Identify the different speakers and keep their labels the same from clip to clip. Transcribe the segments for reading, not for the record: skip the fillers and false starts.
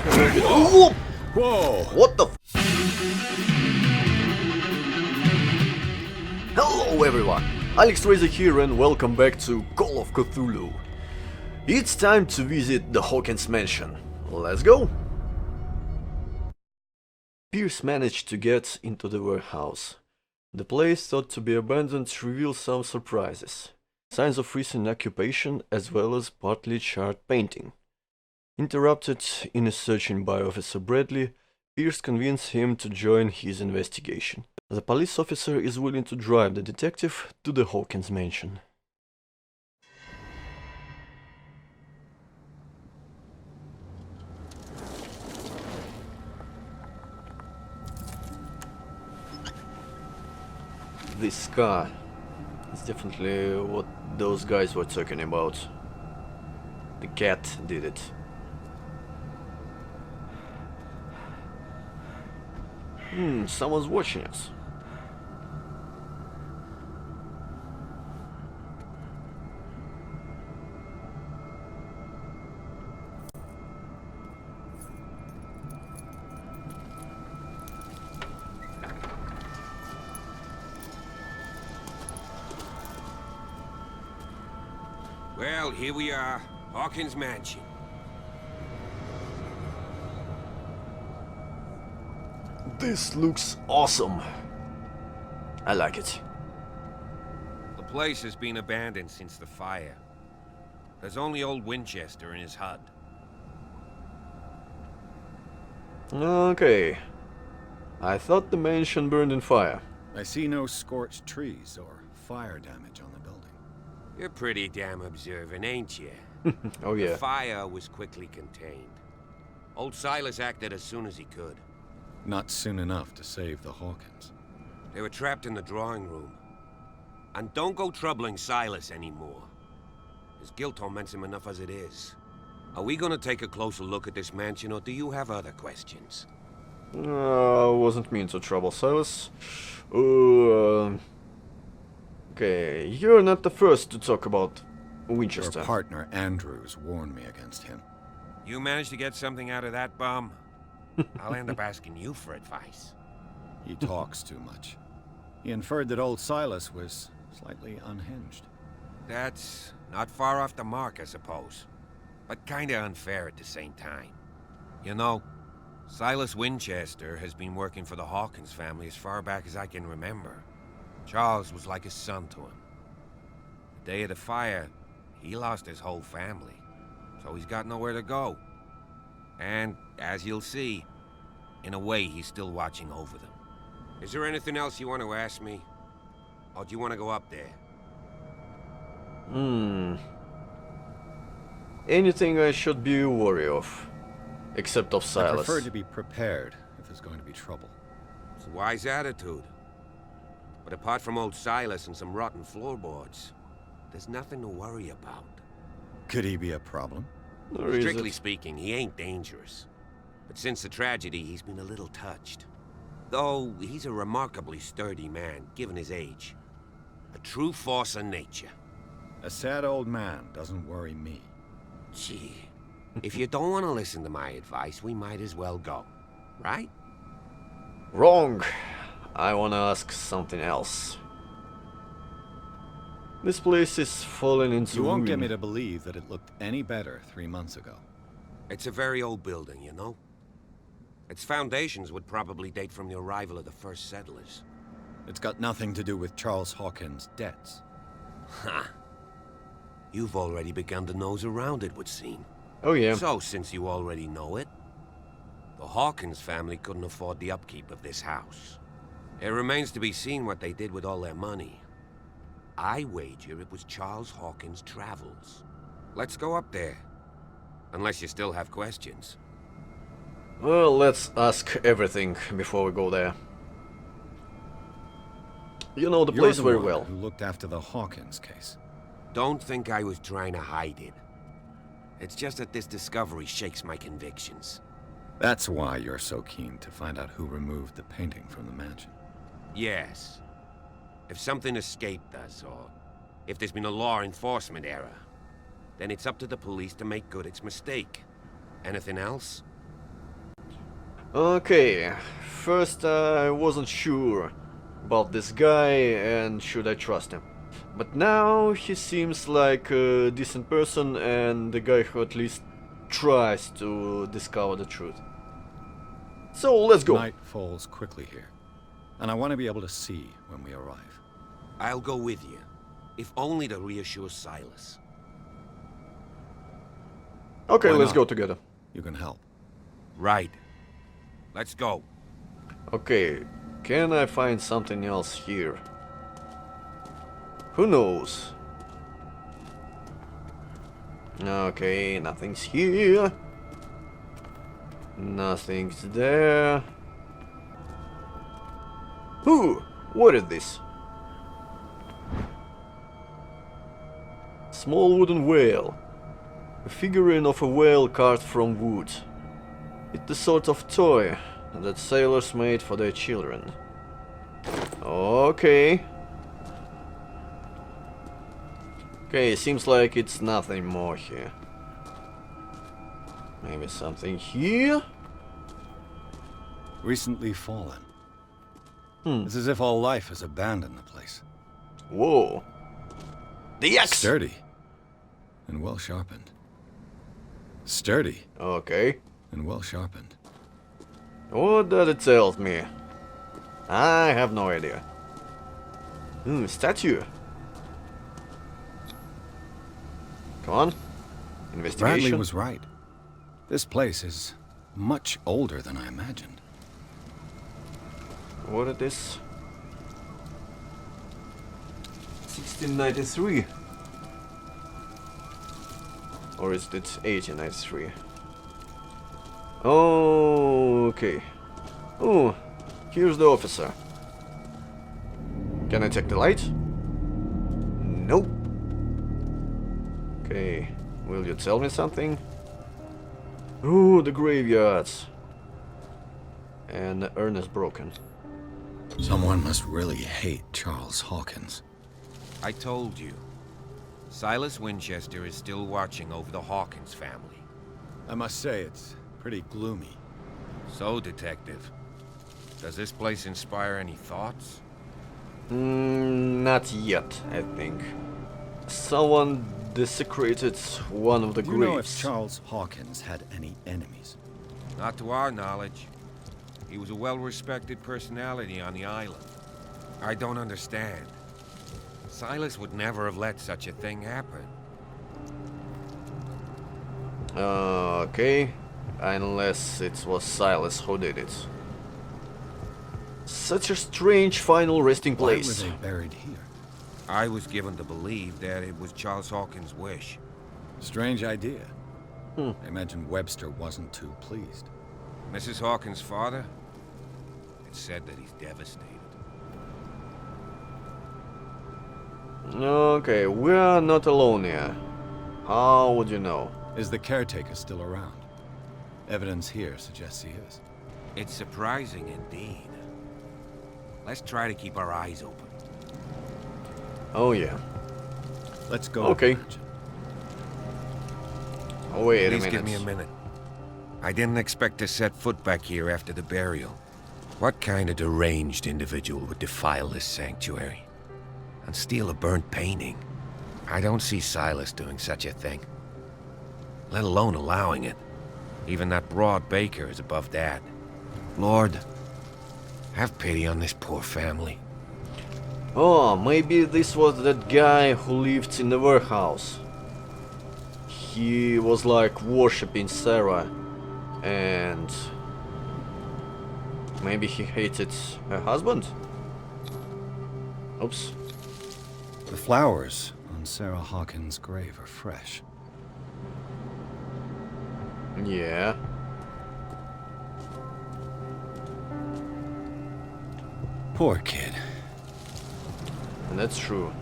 Speaker 1: Whoa! Whoa! What the Hello everyone! Alex Razor here and welcome back to Call of Cthulhu. It's time to visit the Hawkins mansion. Let's go! Pierce managed to get into the warehouse. The place thought to be abandoned reveals some surprises. Signs of recent occupation as well as partly charred painting. Interrupted in a searching by Officer Bradley, Pierce convinced him to join his investigation. The police officer is willing to drive the detective to the Hawkins mansion. This car is definitely what those guys were talking about. The cat did it. Someone's watching us.
Speaker 2: Well, here we are, Hawkins Mansion.
Speaker 1: This looks awesome. I like it.
Speaker 2: The place has been abandoned since the fire. There's only old Winchester in his hut.
Speaker 1: Okay. I thought the mansion burned in fire.
Speaker 3: I see no scorched trees or fire damage on the building.
Speaker 2: You're pretty damn observant, ain't you?
Speaker 1: Oh yeah.
Speaker 2: The fire was quickly contained. Old Silas acted as soon as he could.
Speaker 3: Not soon enough to save the Hawkins.
Speaker 2: They were trapped in the drawing room. And don't go troubling Silas anymore. His guilt torments him enough as it is. Are we gonna take a closer look at this mansion, or do you have other questions?
Speaker 1: I wasn't mean to trouble Silas. Okay, you're not the first to talk about Winchester.
Speaker 3: Your partner, Andrews, warned me against him.
Speaker 2: You managed to get something out of that bum? I'll end up asking you for advice.
Speaker 3: He talks too much. He inferred that old Silas was slightly unhinged.
Speaker 2: That's not far off the mark, I suppose. But kinda unfair at the same time. You know, Silas Winchester has been working for the Hawkins family as far back as I can remember. Charles was like a son to him. The day of the fire, he lost his whole family, so he's got nowhere to go. And, as you'll see, in a way he's still watching over them. Is there anything else you want to ask me? Or do you want to go up there?
Speaker 1: Anything I should be wary of. Except of
Speaker 3: I
Speaker 1: Silas.
Speaker 3: prefer to be prepared if there's going to be trouble.
Speaker 2: It's a wise attitude. But apart from old Silas and some rotten floorboards, there's nothing to worry about.
Speaker 3: Could he be a problem?
Speaker 1: Or is
Speaker 2: Strictly
Speaker 1: it?
Speaker 2: speaking, he ain't dangerous. But since the tragedy, he's been a little touched. Though, he's a remarkably sturdy man, given his age. A true force of nature.
Speaker 3: A sad old man doesn't worry me.
Speaker 2: Gee, if you don't want to listen to my advice, we might as well go. Right?
Speaker 1: Wrong. I wanna ask something else. This place is falling into
Speaker 3: You won't get
Speaker 1: ruin.
Speaker 3: me to believe that it looked any better 3 months ago.
Speaker 2: It's a very old building, you know? Its foundations would probably date from the arrival of the first settlers.
Speaker 3: It's got nothing to do with Charles Hawkins' debts.
Speaker 2: Ha! You've already begun to nose around, it would seem.
Speaker 1: Oh yeah.
Speaker 2: So, since you already know it, the Hawkins family couldn't afford the upkeep of this house. It remains to be seen what they did with all their money. I wager it was Charles Hawkins' travels. Let's go up there. Unless you still have questions.
Speaker 1: Well, let's ask everything before we go there. You know the
Speaker 3: You're
Speaker 1: place
Speaker 3: the
Speaker 1: very
Speaker 3: one
Speaker 1: well.
Speaker 3: who looked after the Hawkins case.
Speaker 2: Don't think I was trying to hide it. It's just that this discovery shakes my convictions.
Speaker 3: That's why you're so keen to find out who removed the painting from the mansion.
Speaker 2: Yes. If something escaped us, or if there's been a law enforcement error, then it's up to the police to make good its mistake. Anything else?
Speaker 1: Okay, first I wasn't sure about this guy and should I trust him. But now he seems like a decent person and the guy who at least tries to discover the truth. So let's go.
Speaker 3: Night falls quickly here, and I want to be able to see when we arrive.
Speaker 2: I'll go with you, if only to reassure Silas.
Speaker 1: Okay,
Speaker 3: Why
Speaker 1: let's
Speaker 3: not?
Speaker 1: go together.
Speaker 3: You can help.
Speaker 2: Right. Let's go.
Speaker 1: Okay, can I find something else here? Who knows? Okay, nothing's here. Nothing's there. Ooh, what is this? Small wooden whale. A figurine of a whale carved from wood. It's the sort of toy that sailors made for their children. Okay. Okay, seems like it's nothing more here. Maybe something here?
Speaker 3: Recently fallen.
Speaker 1: Hmm.
Speaker 3: It's as if all life has abandoned the place.
Speaker 1: Whoa. The axe!
Speaker 3: Sturdy. And well sharpened. Sturdy
Speaker 1: Okay.
Speaker 3: and well sharpened.
Speaker 1: What does it tell me? I have no idea. Statue. Come on. Investigation.
Speaker 3: Bradley was right. This place is much older than I imagined.
Speaker 1: What is this? 1693. Or is it 1893? Oh, okay. Oh, here's the officer. Can I check the light? Nope. Okay, will you tell me something? Oh, the graveyards. And the urn is broken.
Speaker 3: Someone must really hate Charles Hawkins.
Speaker 2: I told you. Silas Winchester is still watching over the Hawkins family.
Speaker 3: I must say, it's pretty gloomy.
Speaker 2: So, Detective, does this place inspire any thoughts?
Speaker 1: Not yet, I think. Someone desecrated one of the
Speaker 3: Do you know if
Speaker 1: graves.
Speaker 3: Charles Hawkins had any enemies?
Speaker 2: Not to our knowledge. He was a well-respected personality on the island. I don't understand. Silas would never have let such a thing happen.
Speaker 1: Okay, unless it was Silas who did it. Such a strange final resting place.
Speaker 3: Why were they buried here?
Speaker 2: I was given to believe that it was Charles Hawkins' wish.
Speaker 3: Strange idea.
Speaker 1: Hmm.
Speaker 3: I imagine Webster wasn't too pleased.
Speaker 2: Mrs. Hawkins' father? It's said that he's devastated.
Speaker 1: Okay, we are not alone here. How would you know?
Speaker 3: Is the caretaker still around? Evidence here suggests he is.
Speaker 2: It's surprising indeed. Let's try to keep our eyes open.
Speaker 1: Oh yeah.
Speaker 3: Let's go.
Speaker 1: Okay.
Speaker 3: to the mansion.
Speaker 1: Oh, wait a
Speaker 2: Please
Speaker 1: minute.
Speaker 2: give me a minute. I didn't expect to set foot back here after the burial. What kind of deranged individual would defile this sanctuary? And steal a burnt painting? I don't see Silas doing such a thing. Let alone allowing it. Even that broad baker is above that. Lord, have pity on this poor family.
Speaker 1: Oh, maybe this was that guy who lived in the warehouse. He was like worshipping Sarah, and maybe he hated her husband? Oops.
Speaker 3: The flowers on Sarah Hawkins' grave are fresh.
Speaker 1: Yeah.
Speaker 3: Poor kid.
Speaker 1: And that's true.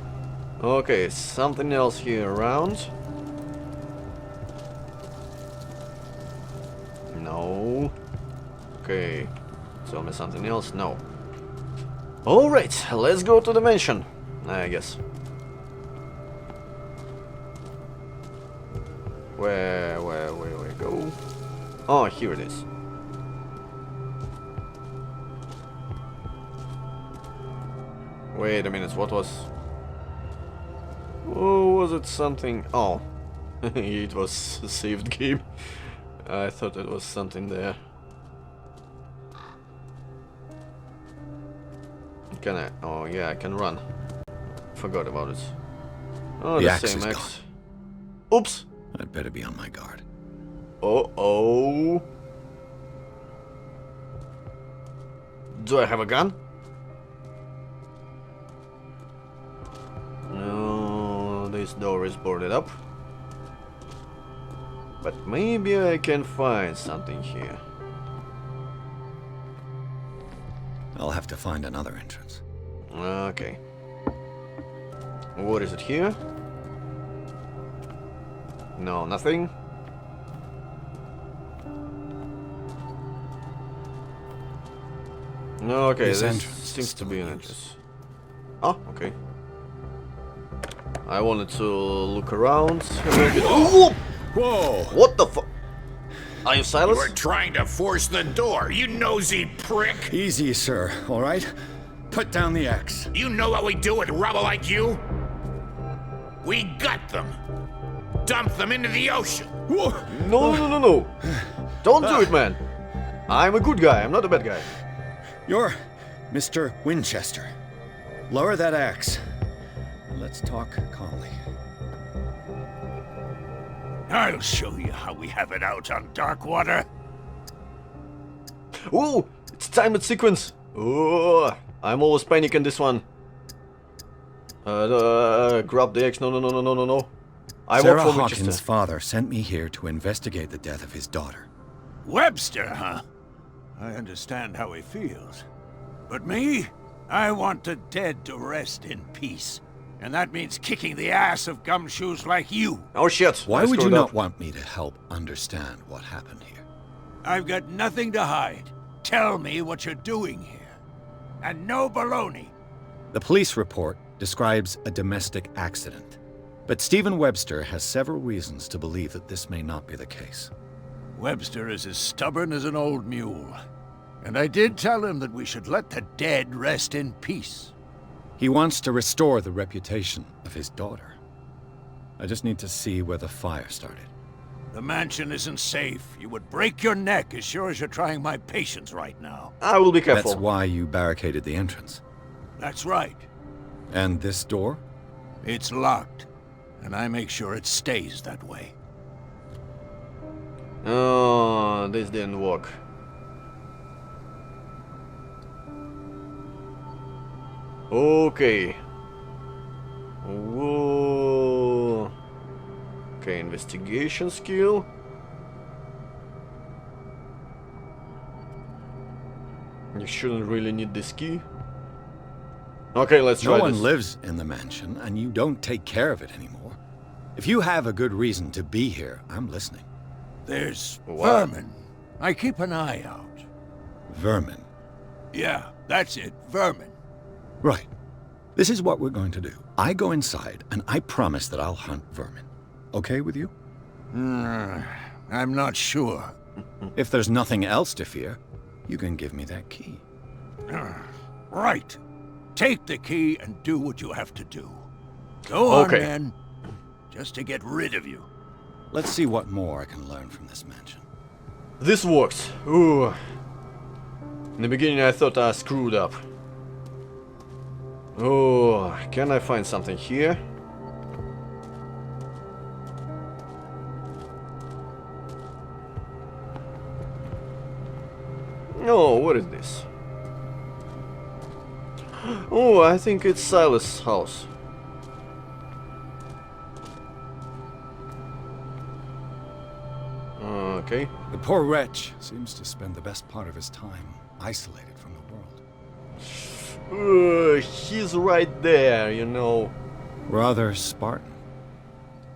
Speaker 1: Okay, something else here around? No. Okay. Tell me something else? No. Alright, let's go to the mansion, I guess. Where we go? Oh, here it is. Wait a minute, what was... Oh, was it something... Oh, it was a saved game. I thought it was something there. Can I... Oh yeah, I can run. Forgot about it. Oh,
Speaker 3: The
Speaker 1: the
Speaker 3: axe
Speaker 1: same
Speaker 3: is
Speaker 1: axe. Oops!
Speaker 3: I'd better be on my guard.
Speaker 1: Oh. Do I have a gun? No, this door is boarded up. But maybe I can find something here.
Speaker 3: I'll have to find another entrance.
Speaker 1: Okay. What is it here? No, nothing. Okay,
Speaker 3: This
Speaker 1: this
Speaker 3: entrance
Speaker 1: seems
Speaker 3: is
Speaker 1: to be
Speaker 3: still
Speaker 1: an
Speaker 3: in use.
Speaker 1: entrance. Oh, okay. I wanted to look around a little bit. Oh,
Speaker 3: Whoa!
Speaker 1: what the fu- Are you Silas?
Speaker 4: You were trying to force the door, you nosy prick!
Speaker 3: Easy, sir, alright? Put down the axe.
Speaker 4: You know what we do with rubble like you? We gut them. Dump them into the ocean.
Speaker 3: Whoa!
Speaker 1: No. Don't do it, man. I'm a good guy, I'm not a bad guy.
Speaker 3: You're Mr. Winchester. Lower that axe. Let's talk calmly.
Speaker 4: I'll show you how we have it out on Darkwater.
Speaker 1: Oh, it's timed sequence. Oh, I'm always panicking this one. Grab the axe. No. I
Speaker 3: Sarah
Speaker 1: work for
Speaker 3: Hawkins'
Speaker 1: Winchester.
Speaker 3: father sent me here to investigate the death of his daughter.
Speaker 4: Webster, huh? I understand how he feels. But me? I want the dead to rest in peace. And that means kicking the ass of gumshoes like you.
Speaker 1: Oh shit.
Speaker 3: Why
Speaker 1: I
Speaker 3: would you
Speaker 1: screwed
Speaker 3: not
Speaker 1: up.
Speaker 3: want me to help understand what happened here?
Speaker 4: I've got nothing to hide. Tell me what you're doing here. And no baloney.
Speaker 3: The police report describes a domestic accident. But Stephen Webster has several reasons to believe that this may not be the case.
Speaker 4: Webster is as stubborn as an old mule. And I did tell him that we should let the dead rest in peace.
Speaker 3: He wants to restore the reputation of his daughter. I just need to see where the fire started.
Speaker 4: The mansion isn't safe. You would break your neck as sure as you're trying my patience right now.
Speaker 1: I will be careful.
Speaker 3: That's why you barricaded the entrance.
Speaker 4: That's right.
Speaker 3: And this door?
Speaker 4: It's locked. And I make sure it stays that way.
Speaker 1: Oh, this didn't work. Okay. Whoa. Okay, investigation skill. You shouldn't really need this key. Okay, let's try
Speaker 3: No one
Speaker 1: this.
Speaker 3: lives in the mansion, and you don't take care of it anymore. If you have a good reason to be here, I'm listening.
Speaker 4: There's
Speaker 1: What?
Speaker 4: vermin. I keep an eye out.
Speaker 3: Vermin.
Speaker 4: Yeah, that's it. Vermin.
Speaker 3: Right. This is what we're going to do. I go inside, and I promise that I'll hunt vermin. Okay with you?
Speaker 4: I'm not sure.
Speaker 3: If there's nothing else to fear, you can give me that key.
Speaker 4: Right. Take the key and do what you have to do. Go on,
Speaker 1: Okay.
Speaker 4: then. Just to get rid of you.
Speaker 3: Let's see what more I can learn from this mansion.
Speaker 1: This works. Ooh. In the beginning I thought I screwed up. Oh, can I find something here? No, what is this? Oh, I think it's Silas' house. Okay.
Speaker 3: The poor wretch seems to spend the best part of his time isolated from the world.
Speaker 1: He's right there, you know.
Speaker 3: Rather Spartan.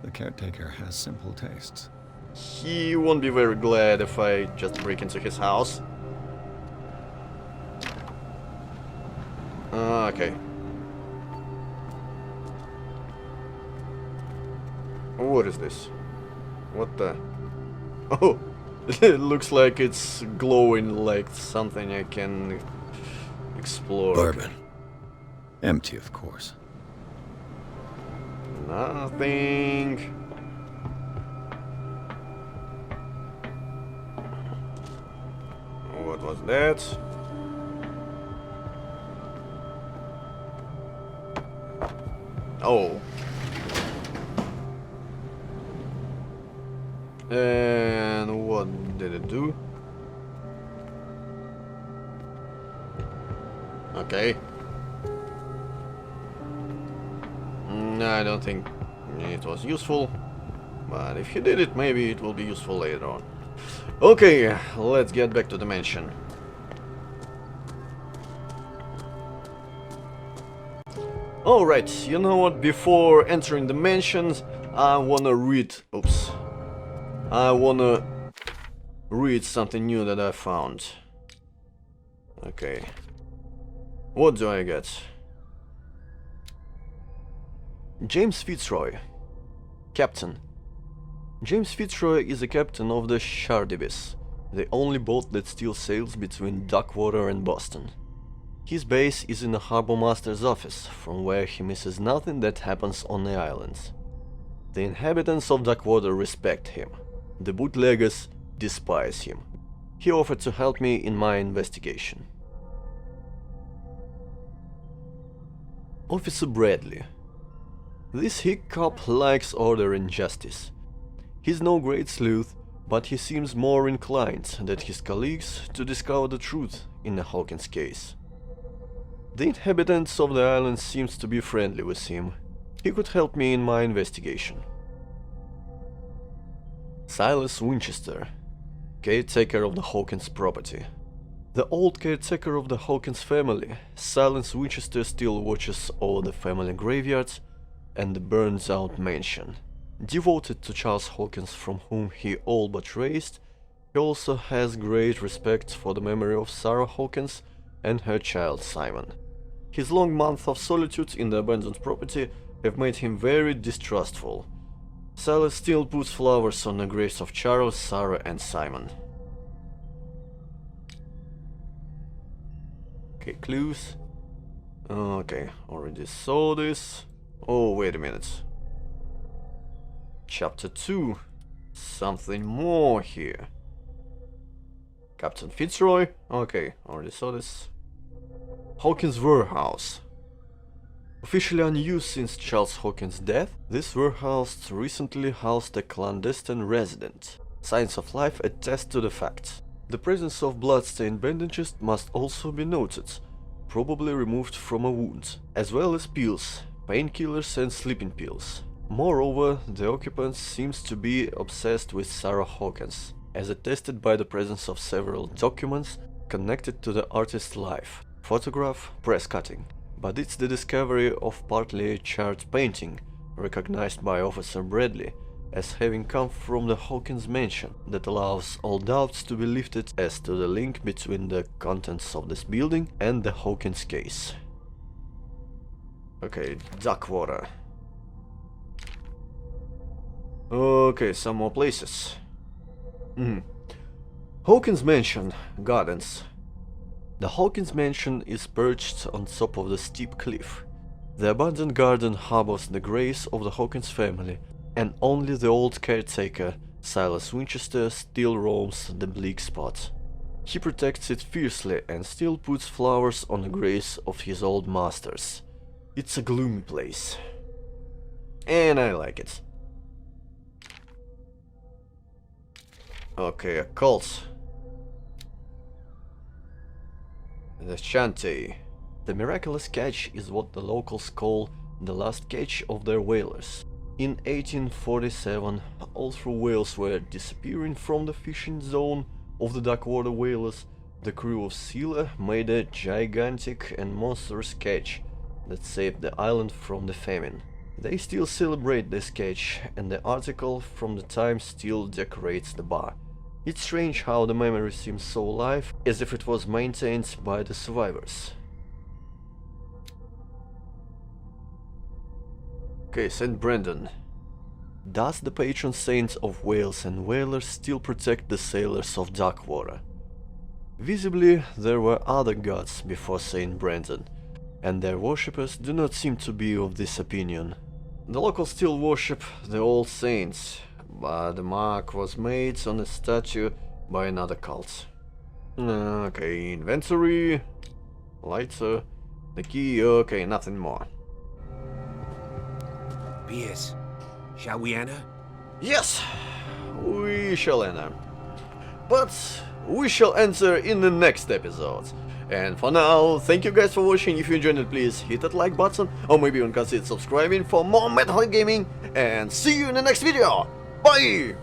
Speaker 3: The caretaker has simple tastes.
Speaker 1: He won't be very glad if I just break into his house. Okay. What is this? What the? Oh, it looks like it's glowing like something I can explore.
Speaker 3: Bourbon. Empty, of course.
Speaker 1: Nothing. What was that? Oh. And what did it do? Okay. I don't think it was useful, but if he did it, maybe it will be useful later on. Okay, let's get back to the mansion. Alright, you know what, before entering the mansions, I wanna read something new that I found. Okay. What do I get? James Fitzroy, Captain. James Fitzroy is a captain of the Shardibis, the only boat that still sails between Duckwater and Boston. His base is in the harbor master's office, from where he misses nothing that happens on the islands. The inhabitants of Duckwater respect him. The bootleggers despise him. He offered to help me in my investigation. Officer Bradley. This hick cop likes order and justice. He's no great sleuth, but he seems more inclined than his colleagues to discover the truth in the Hawkins case. The inhabitants of the island seems to be friendly with him. He could help me in my investigation. Silas Winchester, caretaker of the Hawkins property. The old caretaker of the Hawkins family, Silas Winchester, still watches over the family graveyards and the burned-out mansion. Devoted to Charles Hawkins, from whom he all but raised, he also has great respect for the memory of Sarah Hawkins and her child Simon. His long months of solitude in the abandoned property have made him very distrustful. Silas still puts flowers on the graves of Charles, Sarah and Simon. Okay, clues. Okay, already saw this. Oh, wait a minute. Chapter 2. Something more here. Captain Fitzroy. Okay, already saw this. Hawkins warehouse. Officially unused since Charles Hawkins' death, this warehouse recently housed a clandestine resident. Signs of life attest to the fact. The presence of blood-stained bandages must also be noted, probably removed from a wound, as well as pills, painkillers and sleeping pills. Moreover, the occupant seems to be obsessed with Sarah Hawkins, as attested by the presence of several documents connected to the artist's life, photograph, press cutting. But it's the discovery of partly charred painting, recognized by Officer Bradley as having come from the Hawkins mansion, that allows all doubts to be lifted as to the link between the contents of this building and the Hawkins case. Okay, Duckwater. Okay, some more places. Hawkins Mansion, Gardens. The Hawkins Mansion is perched on top of the steep cliff. The abandoned garden harbors the graves of the Hawkins family, and only the old caretaker, Silas Winchester, still roams the bleak spot. He protects it fiercely and still puts flowers on the graves of his old masters. It's a gloomy place. And I like it. Okay, occult. The Shanty. The miraculous catch is what the locals call the last catch of their whalers. In 1847, all through whales were disappearing from the fishing zone of the Duckwater whalers. The crew of Silas made a gigantic and monstrous catch that saved the island from the famine. They still celebrate this catch, and the article from the Times still decorates the bar. It's strange how the memory seems so alive, as if it was maintained by the survivors. Okay, St. Brendan. Does the patron saint of whales and whalers still protect the sailors of Duckwater? Visibly, there were other gods before St. Brendan, and their worshippers do not seem to be of this opinion. The locals still worship the old saints, but the mark was made on a statue by another cult. Okay, inventory, lighter, the key, okay, nothing more.
Speaker 2: Pierce, shall we enter?
Speaker 1: Yes, we shall enter. But we shall enter in the next episode. And for now, thank you guys for watching. If you enjoyed it, please hit that like button, or maybe even consider subscribing for more Metalhead gaming, and see you in the next video. Bye!